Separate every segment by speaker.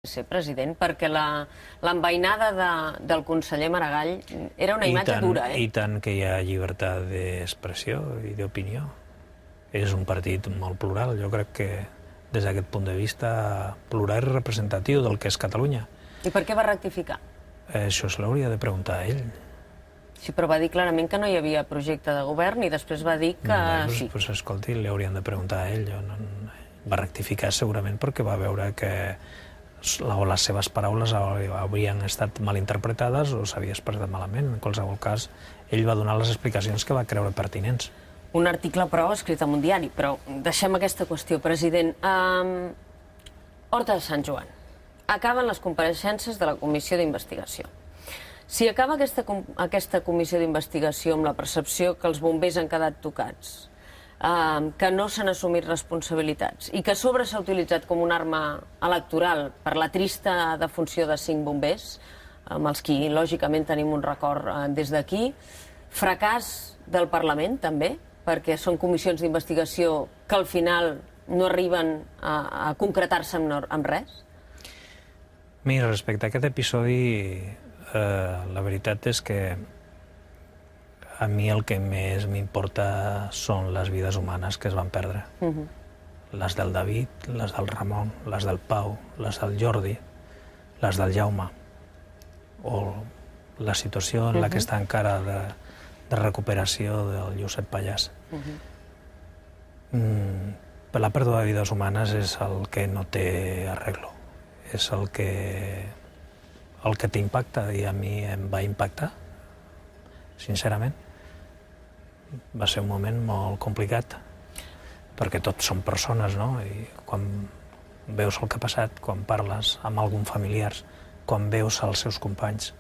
Speaker 1: ser president, perquè l'envainada del conseller Maragall era una imatge dura.
Speaker 2: I tant que hi ha llibertat d'expressió i d'opinió. És un partit molt plural. Jo crec que des d'aquest punt de vista plural i representatiu del que és Catalunya.
Speaker 1: I per què va rectificar?
Speaker 2: Això se l'hauria de preguntar a ell.
Speaker 1: Sí, però va dir clarament que no hi havia projecte de govern i després va dir que sí.
Speaker 2: Doncs escolti, li haurien de preguntar a ell. Va rectificar segurament perquè va veure que les seves paraules haurien estat mal interpretades o s'havia expressat malament. En qualsevol cas, ell va donar les explicacions que va creure pertinents.
Speaker 1: Un article, però, escrit en un diari. Però deixem aquesta qüestió, president. Horta de Sant Joan. Acaben les compareixences de la comissió d'investigació. Si acaba aquesta comissió d'investigació amb la percepció que els bombers han quedat tocats, que no s'han assumit responsabilitats i que a sobre s'ha utilitzat com una arma electoral per la trista defunció de 5 bombers, amb els qui, lògicament, tenim un record des d'aquí, fracàs del Parlament, també, perquè són comissions d'investigació que al final no arriben a concretar-se amb res?
Speaker 2: Mira, respecte a aquest episodi, la veritat és que a mi el que més m'importa són les vides humanes que es van perdre. Les del David, les del Ramon, les del Pau, les del Jordi, les del Jaume, o la situació en la que està encara de recuperació del Josep Pallàs. La pèrdua de vides humanes és el que no té arreglo. És el que t'impacta, i a mi em va impactar, sincerament. Va ser un moment molt complicat, perquè tots som persones, no? I quan veus el que ha passat, quan parles amb algun familiar, quan veus els seus companys.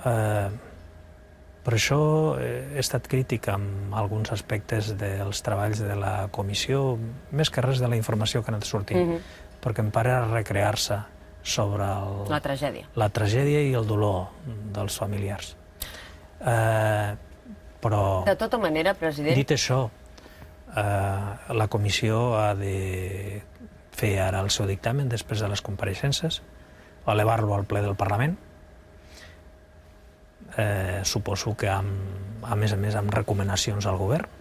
Speaker 2: Per això he estat crític amb alguns aspectes dels treballs de la comissió, més que res de la informació que ha anat sortint, perquè em pare recrear-se sobre
Speaker 1: la tragèdia.
Speaker 2: La tragèdia i el dolor dels familiars. Però,
Speaker 1: de tota manera, president...
Speaker 2: Dit això, la comissió ha de fer ara el seu dictamen després de les compareixences, elevar-lo al ple del Parlament, suposo que, a més, amb recomanacions al govern,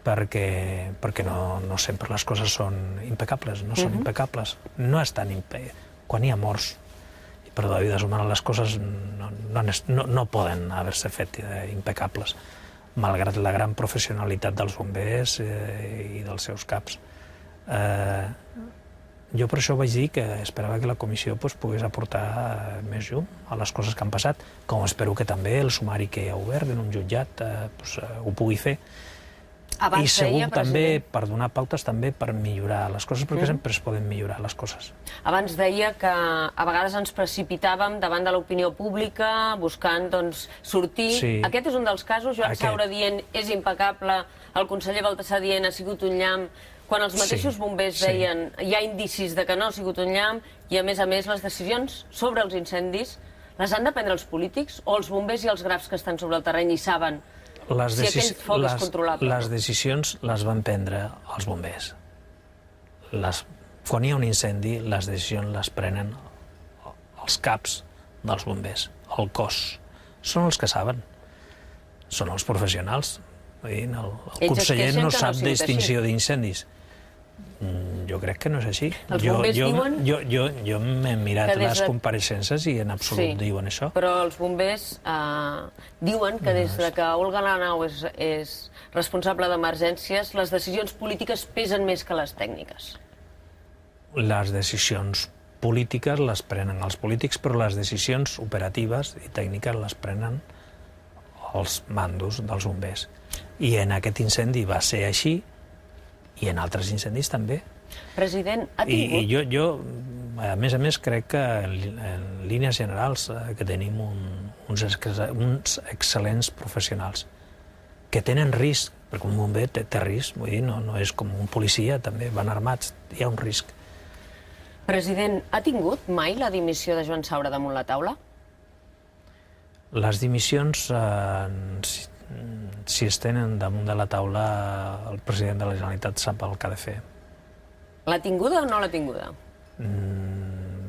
Speaker 2: perquè no sempre les coses són impecables, no són impecables. No estan quan hi ha morts i pèrdua de vides humanes, les coses no poden haver-se fet impecables, malgrat la gran professionalitat dels bombers i dels seus caps. Jo per això vaig dir que esperava que la comissió pogués aportar més llum a les coses que han passat, com espero que també el sumari que hi ha obert en un jutjat ho pugui fer. I segur també per donar pautes també per millorar les coses, perquè sempre es poden millorar les coses.
Speaker 1: Abans deia que a vegades ens precipitàvem davant de l'opinió pública buscant sortir. Aquest és un dels casos, Joan Saura dient és impecable, el conseller Baltasar dient ha sigut un llamp, quan els mateixos bombers deien hi ha indicis de que no ha sigut un llamp, i a més les decisions sobre els incendis les han de prendre els polítics o els bombers i els grafs que estan sobre el terreny i saben si aquell foc és controlable?
Speaker 2: Les decisions les van prendre els bombers. Quan hi ha un incendi, les decisions les prenen els caps dels bombers, el cos. Són els que saben. Són els professionals. El conseller no sap d'extinció d'incendis. Jo crec que no és així. Jo m'he mirat les compareixences i en absolut diuen això.
Speaker 1: Però els bombers diuen que des que Olga Lanau és responsable d'emergències, les decisions polítiques pesen més que les tècniques.
Speaker 2: Les decisions polítiques les prenen els polítics, però les decisions operatives i tècniques les prenen els mandos dels bombers. I en aquest incendi va ser així, i en altres incendis també.
Speaker 1: President, ha tingut...
Speaker 2: I jo, a més, crec que en línies generals que tenim uns excel·lents professionals que tenen risc, perquè un bomber té risc, vull dir, no és com un policia, també van armats, hi ha un risc.
Speaker 1: President, ha tingut mai la dimissió de Joan Saura damunt la taula?
Speaker 2: Les dimissions, si es tenen damunt de la taula, el president de la Generalitat sap el que ha de fer.
Speaker 1: L'ha tinguda o no l'ha tinguda?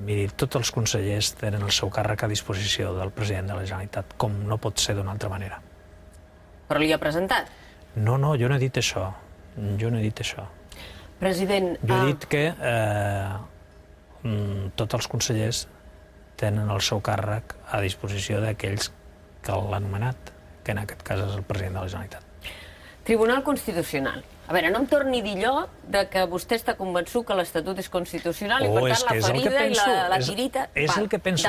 Speaker 2: Miri, tots els consellers tenen el seu càrrec a disposició del president de la Generalitat, com no pot ser d'una altra manera.
Speaker 1: Però li ha presentat?
Speaker 2: No, jo no he dit això. Jo no he dit això.
Speaker 1: President...
Speaker 2: Jo he dit que tots els consellers tenen el seu càrrec a disposició d'aquells que l'han nomenat, que en aquest cas és el president de la Generalitat.
Speaker 1: Tribunal Constitucional. A veure, no em torni a dir allò de que vostè està convençut que l'Estatut és constitucional i, per tant, la ferida i la tirita...
Speaker 2: És el que penso.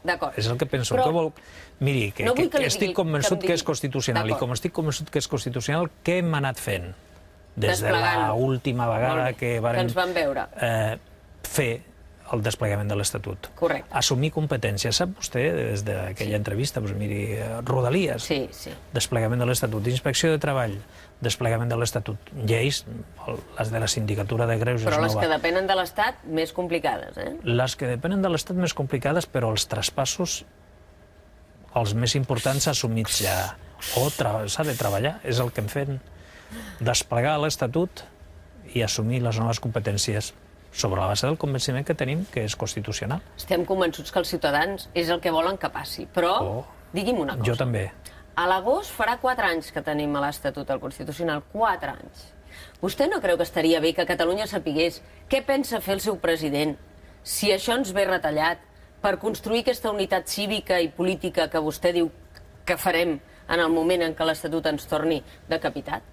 Speaker 1: D'acord.
Speaker 2: És el que penso. Miri, estic convençut que és constitucional, i com estic convençut que és constitucional, què hem anat fent des de l'última vegada que
Speaker 1: ens vam veure?
Speaker 2: Fer el desplegament de l'Estatut.
Speaker 1: Correcte.
Speaker 2: Assumir competències. Sap vostè, des d'aquella entrevista, miri, Rodalies, desplegament de l'Estatut, Inspecció de Treball, desplegament de l'Estatut, lleis, les de la Sindicatura de Greuges...
Speaker 1: Però les que depenen de l'Estat, més complicades,
Speaker 2: Les que depenen de l'Estat, més complicades, però els traspassos, els més importants, assumits ja. S'ha de treballar, és el que hem fet. Desplegar l'Estatut i assumir les noves competències sobre la base del convenciment que tenim, que és constitucional.
Speaker 1: Estem convençuts que els ciutadans és el que volen que passi, però digui'm una cosa.
Speaker 2: Jo també.
Speaker 1: A l'agost farà 4 anys que tenim a l'Estatut al Constitucional, 4 anys. Vostè no creu que estaria bé que Catalunya sapigués què pensa fer el seu president si això ens ve retallat per construir aquesta unitat cívica i política que vostè diu que farem en el moment en què l'Estatut ens torni decapitat?